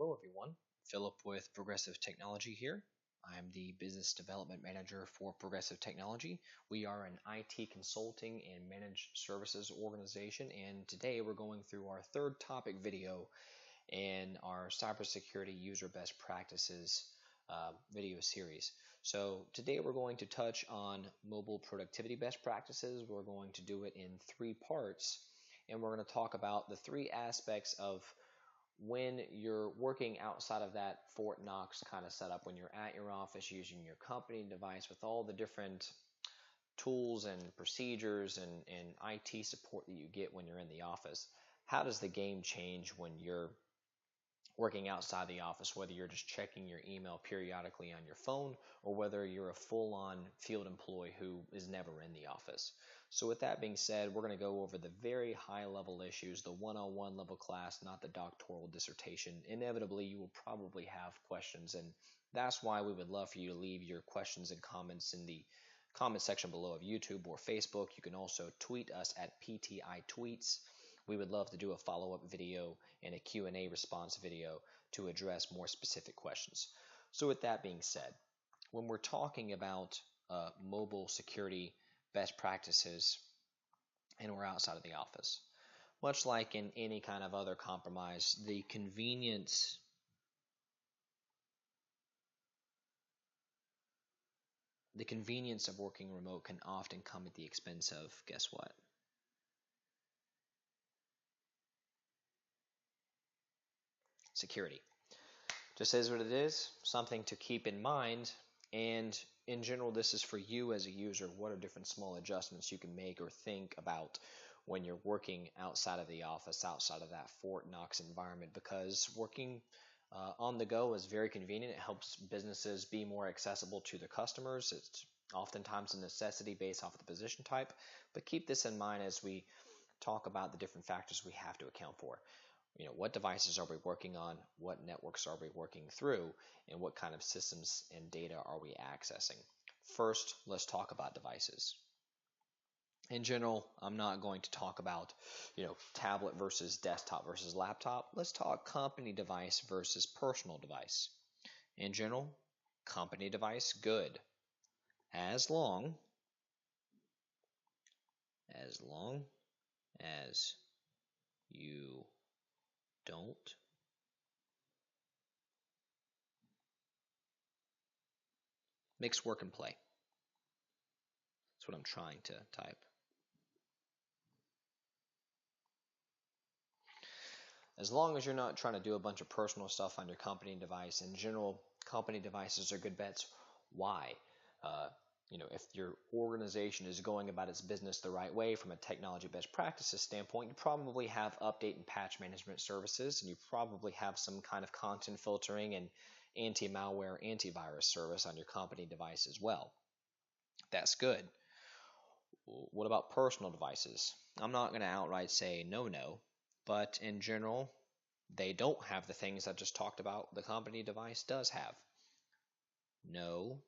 Hello everyone, Philip with Progressive Technology here. I'm the Business Development Manager for Progressive Technology. We are an IT consulting and managed services organization, and today we're going through our third topic video in our cybersecurity user best practices video series. So today we're going to touch on mobile productivity best practices. We're going to do it in three parts, and we're going to talk about the three aspects of when you're working outside of that Fort Knox kind of setup, when you're at your office using your company device with all the different tools and procedures and IT support that you get when you're in the office. How does the game change when you're working outside the office, whether you're just checking your email periodically on your phone or whether you're a full-on field employee who is never in the office? So with that being said, we're going to go over the very high-level issues, the 101 level class, not the doctoral dissertation. Inevitably, you will probably have questions, and that's why we would love for you to leave your questions and comments in the comment section below of YouTube or Facebook. You can also tweet us at PTI Tweets. We would love to do a follow-up video and a Q&A response video to address more specific questions. So with that being said, when we're talking about mobile security best practices and we're outside of the office, much like in any kind of other compromise, the convenience of working remote can often come at the expense of, guess what? Security. Just is what it is, something to keep in mind, and in general, this is for you as a user. What are different small adjustments you can make or think about when you're working outside of the office, outside of that Fort Knox environment? Because working on the go is very convenient. It helps businesses be more accessible to their customers. It's oftentimes a necessity based off of the position type, but keep this in mind as we talk about the different factors we have to account for. What devices are we working on, what networks are we working through, and what kind of systems and data are we accessing. First, let's talk about devices. In general, I'm not going to talk about, tablet versus desktop versus laptop. Let's talk company device versus personal device. In general, company device, good. As long as you don't mix work and play. That's what I'm trying to type. As long as you're not trying to do a bunch of personal stuff on your company device. In general, company devices are good bets. Why? If your organization is going about its business the right way from a technology best practices standpoint, you probably have update and patch management services, and you probably have some kind of content filtering and anti-malware, antivirus service on your company device as well. That's good. What about personal devices? I'm not going to outright say no, but in general, they don't have the things I just talked about the company device does have. No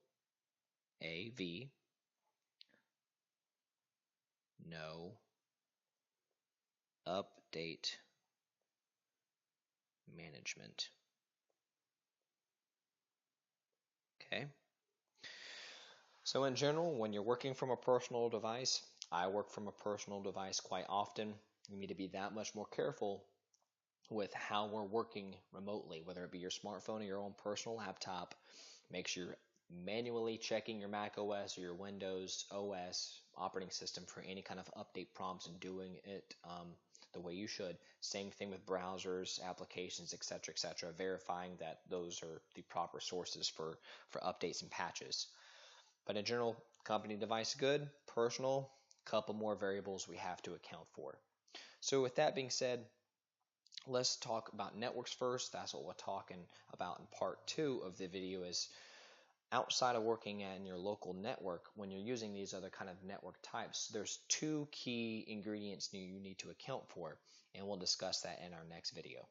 AV, no update management. Okay? So in general, when you're working from a personal device, I work from a personal device quite often. You need to be that much more careful with how we're working remotely, whether it be your smartphone or your own personal laptop. Make sure you're manually checking your Mac OS or your Windows OS operating system for any kind of update prompts and doing it the way you should. Same thing with browsers, applications, etc., verifying that those are the proper sources for updates and patches. But in general, company device good, personal, couple more variables we have to account for. So with that being said, let's talk about networks first. That's what we're talking about in part 2 of the video. Is outside of working in your local network, when you're using these other kind of network types, there's 2 key ingredients you need to account for, and we'll discuss that in our next video.